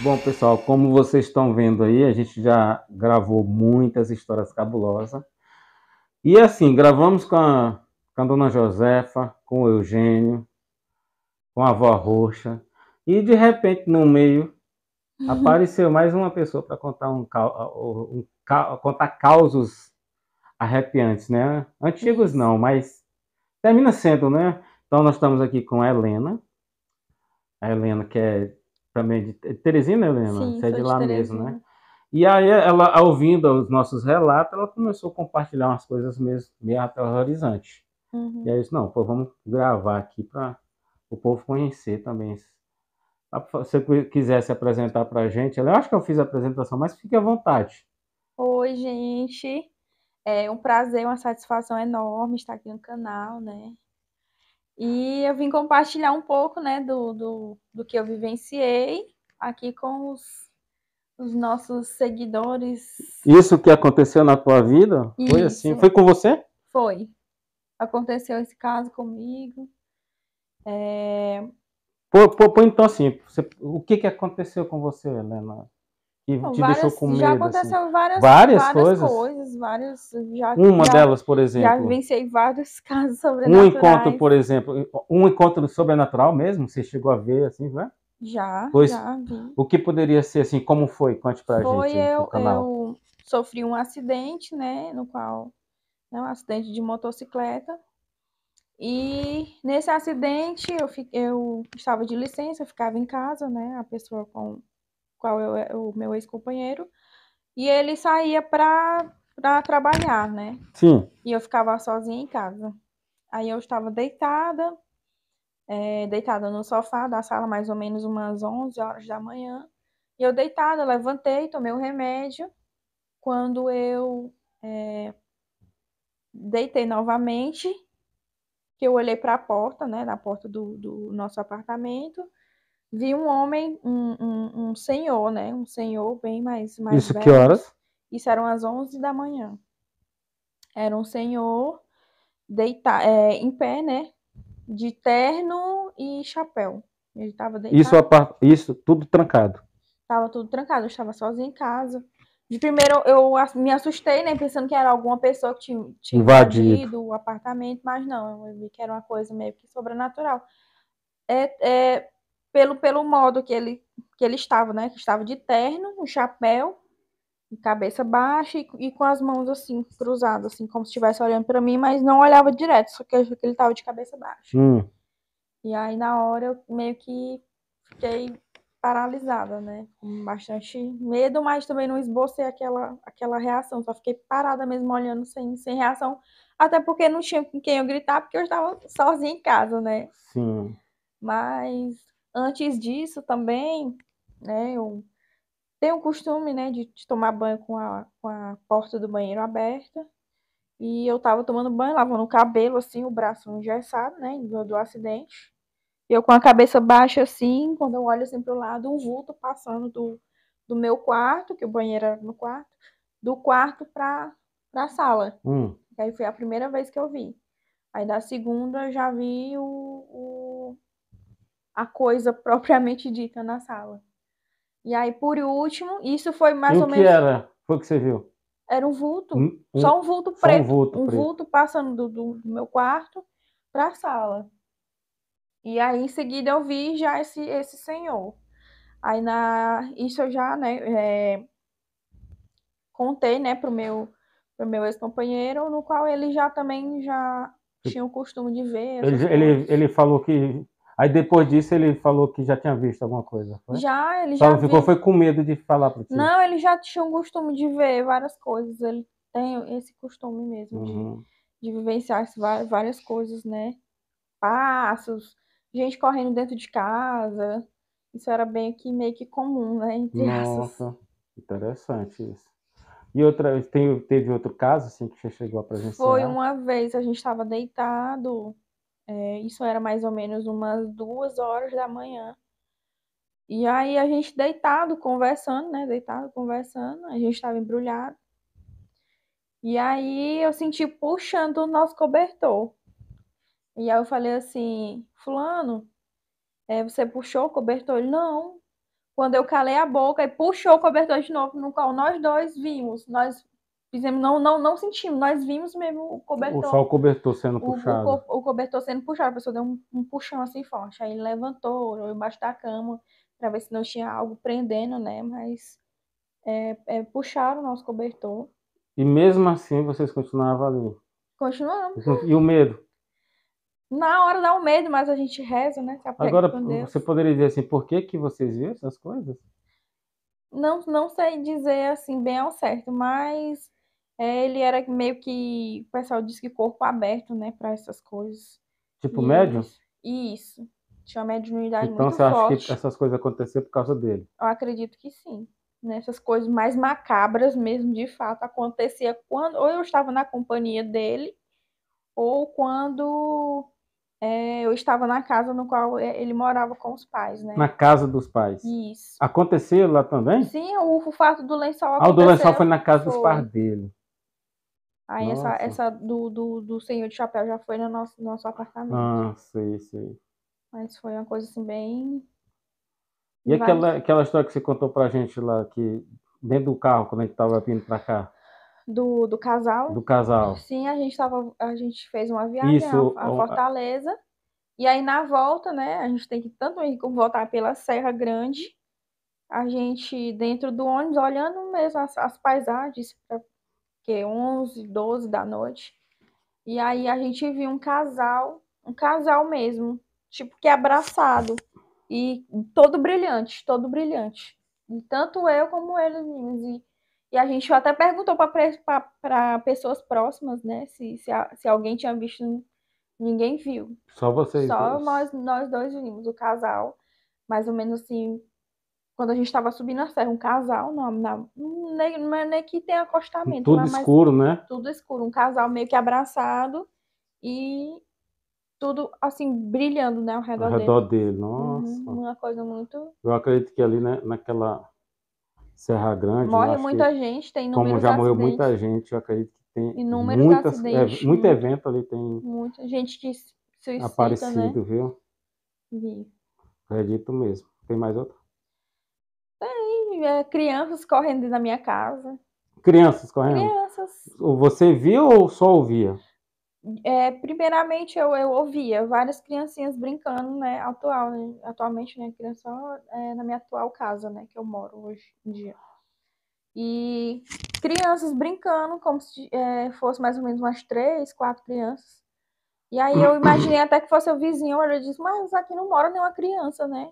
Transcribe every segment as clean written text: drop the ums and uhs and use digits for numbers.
Bom, pessoal, como vocês estão vendo aí, a gente já gravou muitas histórias cabulosas. E assim, gravamos com a dona Josefa, com o Eugênio, com a avó Roxa. E de repente, no meio, apareceu mais uma pessoa para contar contar causos arrepiantes, né? Antigos Isso. não, mas termina sendo, né? Então nós estamos aqui com a Helena que é também de Teresina, Helena? Sim, Você é sou de de lá mesmo, né? Teresina. E aí ela, ouvindo os nossos relatos, ela começou a compartilhar umas coisas mesmo, meio aterrorizantes. E aí Uhum. eu disse, não, pô, vamos gravar aqui para o povo conhecer também. Se você quiser se apresentar para a gente, eu acho que eu fiz a apresentação, mas fique à vontade. Oi, gente. É um prazer, uma satisfação enorme estar aqui no canal, né? E eu vim compartilhar um pouco, né, do que eu vivenciei aqui com os nossos seguidores. Isso que aconteceu na tua vida foi assim? Isso, Foi com você? foi. Aconteceu esse caso comigo. Pô, então assim, o que que aconteceu com você, Helena? Que Bom, te deixou com já medo, assim? aconteceu Várias várias coisas? coisas, já, Uma já, delas, por já exemplo, vivenciei vários casos um encontro, sobrenaturais. por exemplo, um encontro sobrenatural mesmo, você chegou a ver, assim, né? Pois, Já vi. o que poderia ser, assim, como foi? Conte pra Foi gente aí, no canal. eu sofri um acidente, né, no qual, né, um acidente de motocicleta. E nesse acidente eu estava de licença, eu ficava em casa, né, a pessoa com qual o meu ex-companheiro, e ele saía para trabalhar, né? Sim, E eu ficava sozinha em casa. Aí eu estava deitada no sofá da sala, mais ou menos umas 11 horas da manhã. E eu deitada, levantei, tomei o remédio. Quando eu deitei novamente, que eu olhei para a porta, né, na porta do nosso apartamento, vi um homem, um senhor, né, um senhor bem mais isso que velho. horas? Isso eram as 11 da manhã. Era um senhor em pé, né, de terno e chapéu. Ele estava Isso, deitado. isso tudo trancado. Tava tudo trancado, eu estava sozinha em casa. De primeiro me assustei, né? Pensando que era alguma pessoa que tinha Invadido. invadido o apartamento, mas não, eu vi que era uma coisa meio que sobrenatural. É pelo modo que ele estava, né? Que estava de terno, um chapéu, cabeça baixa e com as mãos assim, cruzadas, assim, como se estivesse olhando para mim, mas não olhava direto, só que eu vi que ele estava de cabeça baixa. Hum, E aí, na hora, eu meio que fiquei paralisada, né? Com bastante medo, mas também não esbocei aquela reação. Só fiquei parada mesmo, olhando sem reação. Até porque não tinha com quem eu gritar, porque eu estava sozinha em casa, né? sim. Mas antes disso também, né? Eu tenho o costume, né, de tomar banho com a porta do banheiro aberta. E eu tava tomando banho, lavando o cabelo, assim, o braço engessado, né? Do acidente. Eu com a cabeça baixa assim, quando eu olho assim pro lado, um vulto passando do meu quarto, que o banheiro era no quarto, do quarto pra sala. Hum. E aí foi a primeira vez que eu vi. Aí da segunda eu já vi a coisa propriamente dita na sala. E aí, por último, isso foi E mais o ou que menos, era? Foi o que você viu? era um vulto, Um, só um, um vulto só um preto, vulto um preto. vulto passando do meu quarto pra sala. E aí, em seguida, eu vi já esse senhor. Aí isso eu já, né, contei, né, pro meu ex-companheiro, no qual ele já também já tinha o costume de ver essas coisas. Ele falou que. Aí depois disso ele falou que já tinha visto alguma coisa, foi? Já, ele Só já não ficou, viu. foi com medo de falar para ti. Não, ele já tinha o costume de ver várias coisas. Ele tem esse costume mesmo Uhum. de vivenciar várias coisas, né? Passos, gente correndo dentro de casa. Isso era bem que meio que comum, né? Entre aspas. Nossa, interessante isso. E teve outro caso assim que você chegou a Foi presenciar? uma vez a gente estava deitado. Isso era mais ou menos umas 2 horas da manhã. E aí a gente deitado, conversando, né? Deitado, conversando. A gente estava embrulhado. E aí eu senti puxando o nosso cobertor. E aí eu falei assim, fulano, você puxou o cobertor? Ele, não. Quando eu calei a boca e puxou o cobertor de novo, no qual nós dois vimos, nós fizemos, não sentimos, nós vimos mesmo o Só cobertor, o cobertor sendo puxado. o cobertor sendo puxado, a pessoa deu um puxão assim forte, aí ele levantou, olhou embaixo da cama, para ver se não tinha algo prendendo, né, mas puxaram o nosso cobertor. E mesmo assim vocês continuavam ali. Continuamos. E o medo? Na hora dá um medo, mas a gente reza, né, se apega Agora, com Deus. você poderia dizer assim, por que que vocês viram essas coisas? Não sei dizer assim bem ao certo, mas ele era meio que, o pessoal diz que corpo aberto, né, para essas coisas. Tipo E médium? isso, tinha uma mediunidade Então muito você acha que forte. essas coisas aconteceram por causa dele? Eu acredito que sim. Nessas coisas mais macabras mesmo, de fato, acontecia quando ou eu estava na companhia dele, ou quando eu estava na casa no qual ele morava com os pais, Na né? casa dos pais. Isso. Aconteceu lá também? Sim, o fato do lençol Ah, o do lençol foi aconteceu. na casa dos pais Foi. dele. Aí Nossa. essa do senhor de chapéu já foi no nosso apartamento. Ah, sei, sei. Mas foi uma coisa assim bem. E Vários. aquela história que você contou pra gente lá, que dentro do carro, quando a gente tava vindo pra cá, Do casal. do casal. Sim, a gente fez uma viagem Isso, a Fortaleza. E aí na volta, né? A gente tem que tanto ir como voltar pela Serra Grande. A gente, dentro do ônibus, olhando mesmo as paisagens, que 11, 12 da noite. E aí a gente viu um casal mesmo, tipo que abraçado e todo brilhante, todo brilhante. E tanto eu como eles meninos. E a gente até perguntou para pessoas próximas, né, se alguém tinha visto, ninguém viu. só vocês Só dois. nós dois vimos o casal, mais ou menos assim, quando a gente estava subindo a serra, um casal, não é nem que tem acostamento Tudo lá, mas escuro, né? tudo escuro, um casal meio que abraçado e tudo assim brilhando, né, ao Ao redor dele. redor dele. Uhum, Nossa. uma coisa muito. Eu acredito que ali, né, naquela Serra Grande, eu Morre acho que, muita gente, tem como inúmeros já morreu acidentes, muita gente, eu acredito que tem inúmeros acidentes, muito evento ali tem muita gente que se suicida, né? aparecido, viu? Vi. Acredito mesmo. Tem mais outro? E, crianças correndo dentro da minha casa. Crianças correndo? Crianças. Você viu ou só ouvia? Primeiramente eu ouvia várias criancinhas brincando, né? Atualmente, né? Criança na minha atual casa, né? Que eu moro hoje em dia. E crianças brincando, como se fosse mais ou menos umas 3, 4 crianças. E aí eu imaginei até que fosse o vizinho, eu disse, mas aqui não mora nenhuma criança, né?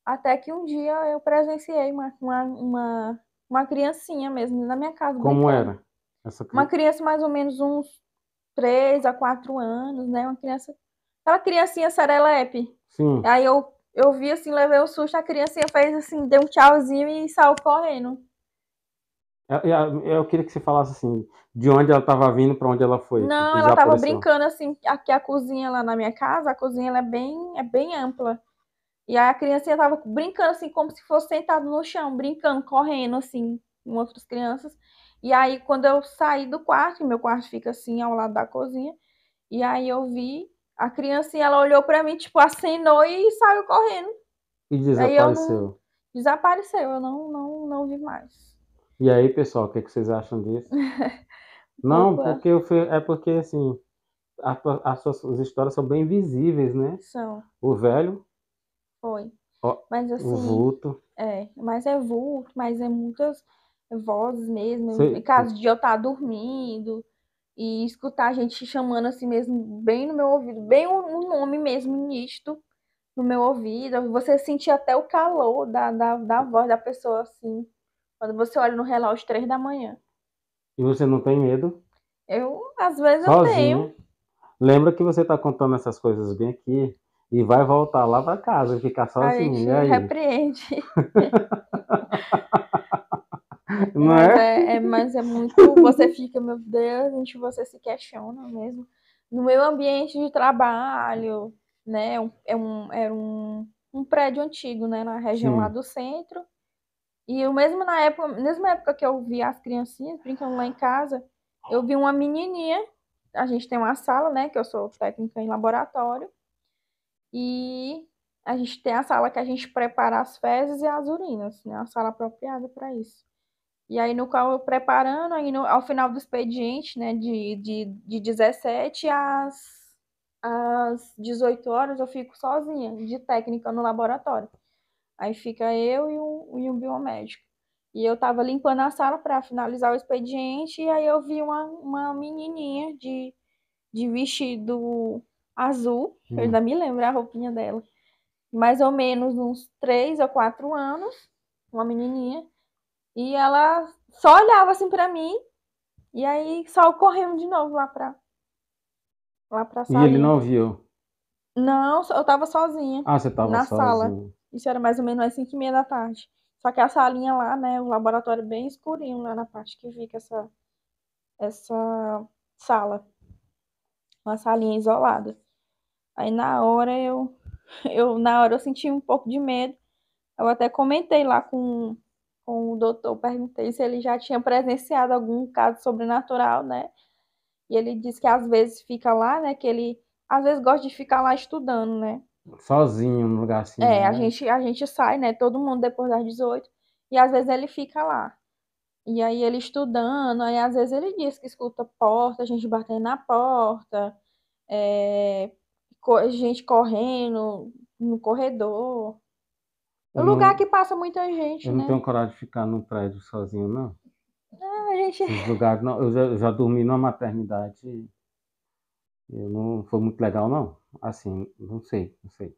Até que um dia eu presenciei uma criancinha mesmo na minha casa Como brincando. era? Essa Uma cri... criança mais ou menos uns 3 a 4 anos, né? Uma criança, aquela criancinha serelepe. Sim. Aí eu vi assim, levei um susto, a criancinha fez assim, deu um tchauzinho e saiu correndo. Eu queria que você falasse assim, de onde ela estava vindo para onde ela foi, que Não, ela tava desapareceu. brincando assim, aqui a cozinha lá na minha casa, a cozinha ela é bem ampla. E aí a criancinha tava brincando assim, como se fosse sentado no chão, brincando, correndo assim, com outras crianças. E aí quando eu saí do quarto, meu quarto fica assim ao lado da cozinha, e aí eu vi a criancinha, ela olhou pra mim, tipo, acenou e saiu correndo. E Aí eu não desapareceu. desapareceu, eu não vi mais. E aí, pessoal, o que que vocês acham disso? Um Não, pouco porque é porque assim, as suas histórias são bem visíveis, né? são, O velho, foi. ó, Mas o assim, vulto. mas é vulto, mas é muitas vozes mesmo. Em Você, caso de eu estar dormindo e escutar a gente chamando assim mesmo, bem no meu ouvido, bem o nome mesmo, nítido no meu ouvido. Você sentir até o calor da voz da pessoa, assim, quando você olha no relógio 3 da manhã. e você não tem medo? Às vezes, eu tenho. Sozinha. Lembra que você está contando essas coisas bem aqui e vai voltar lá para casa e ficar A sozinha. gente E aí? repreende. Não é? Mas é muito. Você fica, meu Deus, gente, você se questiona mesmo. No meu ambiente de trabalho, né? Era um prédio antigo, né? Na região lá Sim. do centro. E eu mesmo mesma época que eu vi as criancinhas brincando lá em casa, eu vi uma menininha. A gente tem uma sala, né? Que eu sou técnica em laboratório. E A gente tem a sala que a gente prepara as fezes e as urinas, né? A sala apropriada para isso. E aí, no qual eu preparando, aí ao final do expediente, né, de 17 às 18 horas, eu fico sozinha, de técnica no laboratório. Aí fica eu e um biomédico. E eu tava limpando a sala para finalizar o expediente, e aí eu vi uma menininha de vestido azul, eu ainda me lembro a roupinha dela, mais ou menos uns 3 ou 4 anos, uma menininha, e ela só olhava assim para mim, e aí só correndo de novo lá pra E ele salinha. não viu. Não, eu tava sozinha Ah, você estava na sala. sozinho. Isso era mais ou menos às 5h30 da tarde. Só que a salinha lá, né, o laboratório bem escurinho lá na parte que fica essa sala, uma salinha isolada. Aí na hora eu senti um pouco de medo. Eu até comentei lá com o doutor, perguntei se ele já tinha presenciado algum caso sobrenatural, né? E ele disse que às vezes fica lá, né? Que ele às vezes gosta de ficar lá estudando, né? Sozinho num lugar assim, É, né? a gente sai, né? Todo mundo depois das 18, e às vezes ele fica lá. E aí ele estudando, aí às vezes ele diz que escuta porta, gente batendo na porta, é, gente correndo no corredor. É Eu um lugar não, que passa muita eu gente, não né? tenho coragem de ficar num prédio sozinho, não. Ah, a gente Esses lugares, não. Eu já dormi numa maternidade e não foi muito legal, não. Assim, não sei, não sei.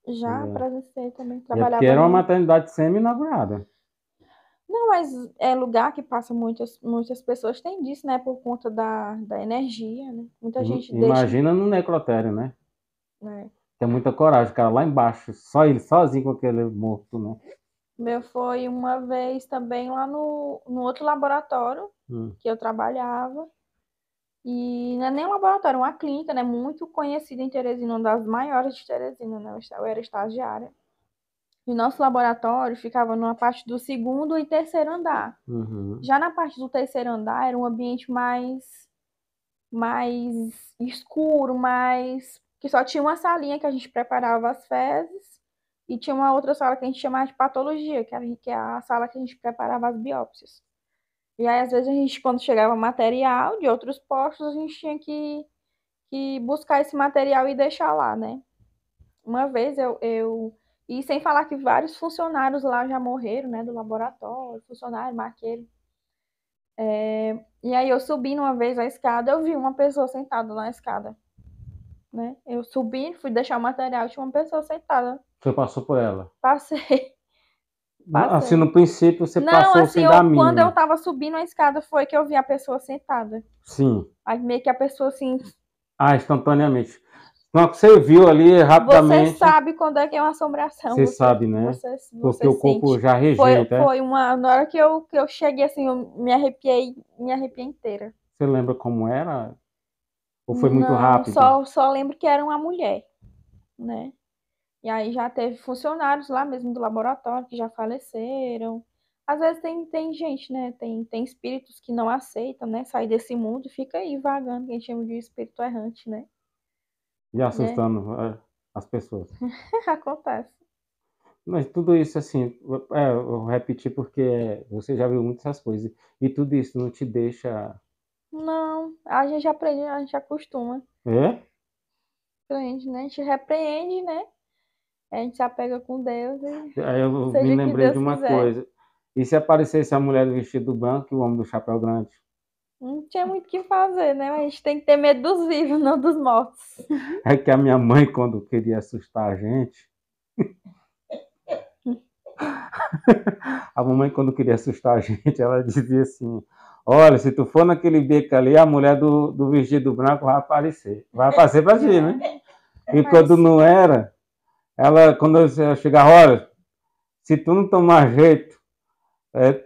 já presenciei também, E é porque trabalhava era uma no. maternidade semi-inaugurada. Não, mas é lugar que passa muitas pessoas, tem disso, né? Por conta da energia, né? Muita gente deixa, Imagina no necrotério, né? né? Tem muita coragem, cara, lá embaixo, só ele sozinho com aquele morto, né? Meu foi uma vez também lá no outro laboratório Hum, que eu trabalhava. E não é nem um laboratório, é uma clínica, né? Muito conhecida em Teresina, uma das maiores de Teresina, né? Eu era estagiária. E nosso laboratório ficava numa parte do segundo e terceiro andar. uhum. Já na parte do terceiro andar era um ambiente mais escuro, mais que só tinha uma salinha que a gente preparava as fezes e tinha uma outra sala que a gente chamava de patologia, que é a sala que a gente preparava as biópsias. E aí, às vezes, a gente, quando chegava material de outros postos, a gente tinha que buscar esse material e deixar lá, né? Uma vez e sem falar que vários funcionários lá já morreram, né, do laboratório, funcionário, marqueiro. E aí eu subi uma vez a escada, eu vi uma pessoa sentada na escada, né? Eu subi, fui deixar o material, tinha uma pessoa sentada. Você passou por ela. Passei, Assim, passei. no princípio, você Não, passou assim, sem dar a quando eu mínima. tava subindo a escada foi que eu vi a pessoa sentada. Sim. Aí meio que a pessoa assim, Ah, instantaneamente. Então, você viu ali você rapidamente, sabe quando é que é uma assombração, você sabe, né? Porque você o corpo sente. já rejeita, é? Foi na hora que eu cheguei assim, eu me arrepiei inteira. Você lembra como era? Ou foi muito Não, rápido? só lembro que era uma mulher, né? E aí já teve funcionários lá mesmo do laboratório que já faleceram. Às vezes tem gente, né? Tem espíritos que não aceitam, né? Sair desse mundo e fica aí vagando, que a gente chama de espírito errante, né? E Né? assustando as pessoas. Acontece. Mas tudo isso, assim, eu repeti porque você já viu muitas coisas. E tudo isso não te deixa. Não, a gente aprende, a gente acostuma. É? Aprende, né? A gente repreende, né? A gente se apega com Deus e Aí eu me seja o que lembrei de Deus uma quiser. coisa. E se aparecesse a mulher do vestido branco e o homem do chapéu grande? Não tinha muito o que fazer, né? Mas a gente tem que ter medo dos vivos, não dos mortos. É que a minha mãe, quando queria assustar a gente, a mamãe, quando queria assustar a gente, ela dizia assim: Olha, se tu for naquele beco ali, a mulher do vestido branco vai aparecer. Vai aparecer pra ti, né? E quando Mas, não era, ela, quando eu chegava, olha, se tu não tomar jeito,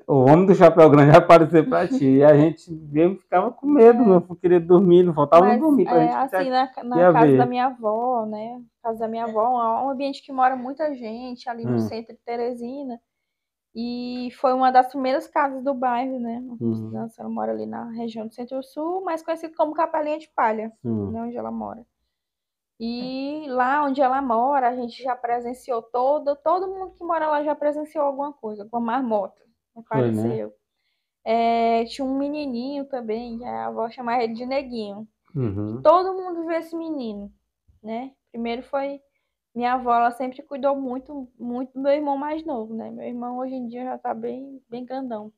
o homem do chapéu grande vai aparecer pra ti. E a gente mesmo ficava com medo, meu é, filho queria dormir, não faltava não mas dormir pra é, gente assim, ficar na ia casa da ver. minha avó, né? Casa da minha avó, é um ambiente que mora muita gente ali no Hum, centro de Teresina. E foi uma das primeiras casas do bairro, né? hum, Ela mora ali na região do Centro-Sul, mais conhecido como Capelinha de Palha, hum. né? Onde ela mora. E lá onde ela mora, a gente já presenciou todo mundo que mora lá já presenciou alguma coisa, com a marmota. Foi, né? Apareceu. Tinha um menininho também, que a avó chamava ele de Neguinho. Que Uhum. todo mundo viu esse menino, né? Primeiro foi minha avó, ela sempre cuidou muito, muito do meu irmão mais novo, né? Meu irmão hoje em dia já tá bem, bem grandão.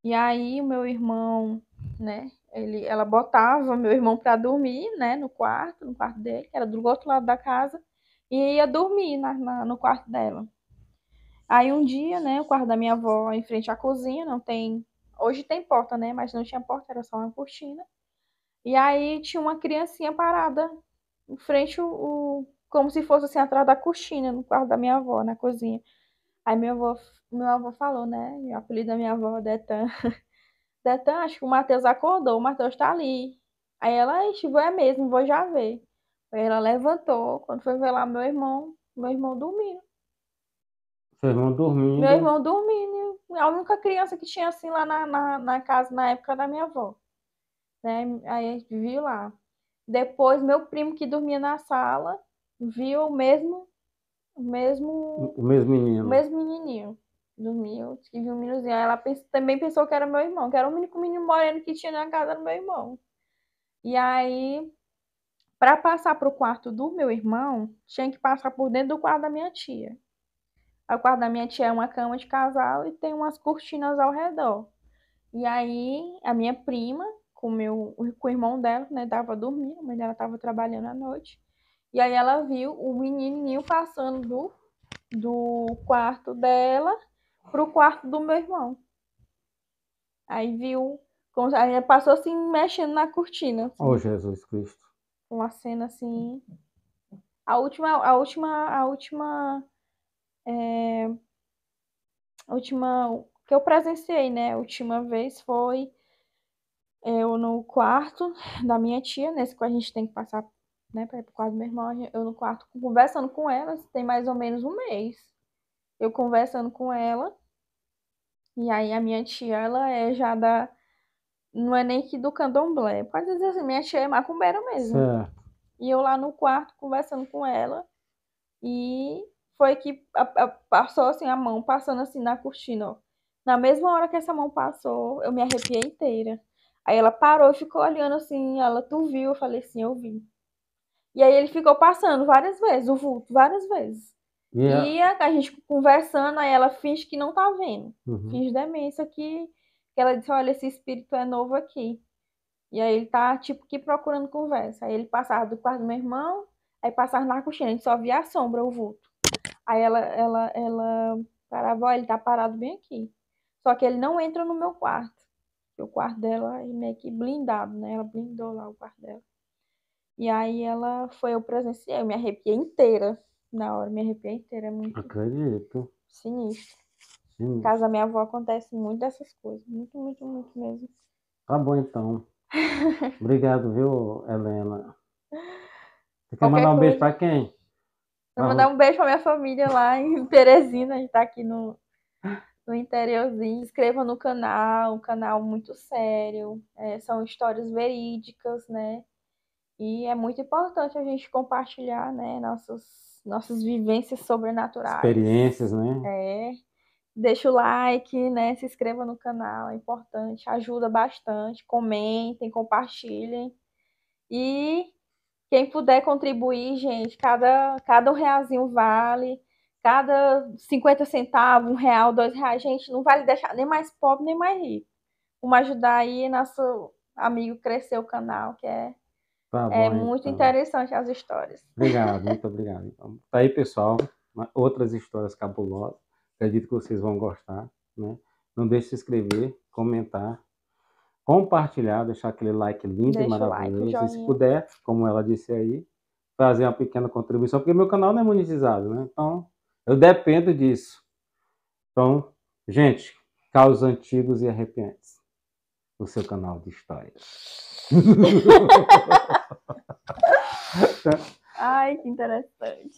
E aí o meu irmão, né? Ela botava meu irmão para dormir, né? No quarto dele, que era do outro lado da casa, e ia dormir no quarto dela. Aí um dia, né? O quarto da minha avó em frente à cozinha, não tem. Hoje tem porta, né? Mas não tinha porta, era só uma cortina. E aí tinha uma criancinha parada em frente como se fosse assim atrás da cortina no quarto da minha avó, na cozinha. Aí meu avô falou, né? O apelido da minha avó, Detan. Detan, acho que o Matheus acordou, o Matheus tá ali. Aí ela, ixi, é mesmo, vou já ver. Aí ela levantou, quando foi ver lá meu irmão dormindo. Seu irmão Meu dormindo. irmão dormindo. A única criança que tinha assim lá na casa na época da minha avó. Né? Aí a gente viu lá. Depois, meu primo que dormia na sala viu o mesmo, O mesmo o menino. mesmo menininho. Dormiu, disse que viu um meninozinho. Aí ela também pensou que era meu irmão, que era o único menino moreno que tinha na casa do meu irmão. E aí, para passar para o quarto do meu irmão, tinha que passar por dentro do quarto da minha tia. O quarto da minha tia é uma cama de casal e tem umas cortinas ao redor. E aí, a minha prima, com o irmão dela, né, tava dormindo, a mãe dela tava trabalhando à noite. E aí ela viu o menininho passando do quarto dela pro quarto do meu irmão. Aí viu, aí passou assim, mexendo na cortina, Oh, assim, Jesus Cristo. uma cena assim. A última que eu presenciei, né? A última vez foi eu no quarto da minha tia, nesse que a gente tem que passar, né, para ir pro quarto do meu irmão, eu no quarto conversando com ela, tem mais ou menos um mês. Eu conversando com ela, e aí a minha tia, ela é já não é nem que do candomblé, pode dizer assim, minha tia é macumbeira mesmo. Certo. E eu lá no quarto conversando com ela, e foi que passou assim a mão, passando assim na cortina, ó. Na mesma hora que essa mão passou, eu me arrepiei inteira. Aí ela parou e ficou olhando assim, ela, tu viu? Eu falei, sim, eu vi. E aí ele ficou passando várias vezes, o vulto, várias vezes. E E a gente conversando, aí ela finge que não tá vendo. uhum. Finge demência que ela disse, olha, esse espírito é novo aqui. E aí ele tá, tipo, que procurando conversa. Aí ele passava do quarto do meu irmão, aí passava na coxinha, a gente só via a sombra, o vulto. Aí ela parava, ó, ele tá parado bem aqui. Só que ele não entra no meu quarto. O quarto dela é meio que blindado, né? Ela blindou lá o quarto dela. E aí ela foi, eu presenciei, eu me arrepiei inteira. Na hora, me arrepiei inteira, é muito Acredito. sinistro. Em Sim. casa da minha avó acontece muito dessas coisas. Muito, muito, muito mesmo. Tá bom, então. Obrigado, viu, Helena? Você quer mandar Qualquer um beijo coisa. pra quem? Vou Pra mandar você. um beijo pra minha família lá em Teresina. A gente tá aqui no interiorzinho. Se inscreva no canal, um canal muito sério. São histórias verídicas, né? E é muito importante a gente compartilhar, né, nossas vivências sobrenaturais. Experiências, né? É, deixa o like, né, se inscreva no canal, é importante, ajuda bastante. Comentem, compartilhem. E quem puder contribuir, gente, cada um realzinho vale. Cada 50 centavos, R$ 1, R$ 2, gente, não vale deixar nem mais pobre, nem mais rico. Vamos ajudar aí nosso amigo crescer o canal, que Tá é bom, muito então. interessante as histórias. Obrigado, muito obrigado. Então, tá aí, pessoal. Outras histórias cabulosas. Acredito que vocês vão gostar, né? Não deixe de se inscrever, comentar, compartilhar, deixar aquele like lindo e Deixa o like, o maravilhoso. E se joinha. puder, como ela disse aí, fazer uma pequena contribuição, porque meu canal não é monetizado, né? Então, eu dependo disso. Então, gente, causos antigos e arrepiantes. O seu canal de histórias. Ai, que interessante.